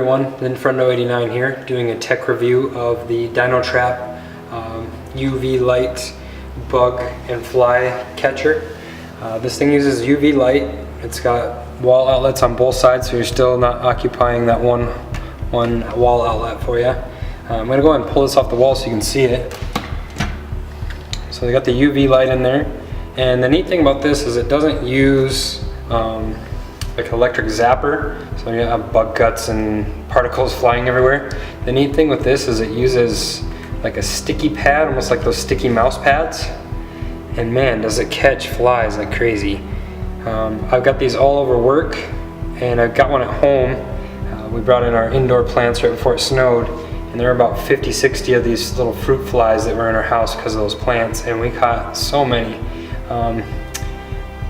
everyone, Inferno 89 here, doing a tech review of the DynaTrap UV light bug and fly catcher. This thing uses UV light. It's got wall outlets on both sides, so you're still not occupying that one wall outlet for you. I'm going to go ahead and pull this off the wall so you can see it. So they got the UV light in there, and the neat thing about this is it doesn't use like electric zapper, so you have bug guts and particles flying everywhere. The neat thing with this is it uses like a sticky pad, almost like those sticky mouse pads, and man, does it catch flies like crazy. I've got these all over work, and I've got one at home. We brought in our indoor plants right before it snowed, and there were about 50-60 of these little fruit flies that were in our house because of those plants, and we caught so many.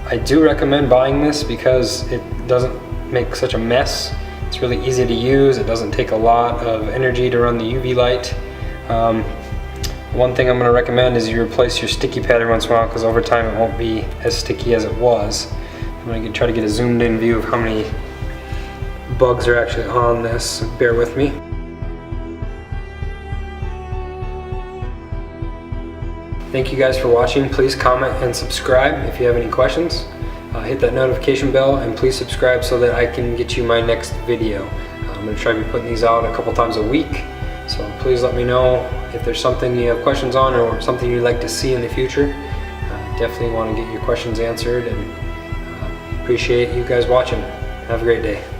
I do recommend buying this because it doesn't make such a mess. It's really easy to use. It doesn't take a lot of energy to run the UV light. One thing I'm going to recommend is you replace your sticky pad every once in a while, because over time it won't be as sticky as it was. I'm going to try to get a zoomed in view of how many bugs are actually on this. Bear with me. Thank you guys for watching. Please comment and subscribe if you have any questions. Hit that notification bell, and please subscribe so that I can get you my next video. I'm going to try to be putting these out a couple times a week, so please let me know if there's something you have questions on or something you'd like to see in the future. Definitely want to get your questions answered, and appreciate you guys watching. Have a great day.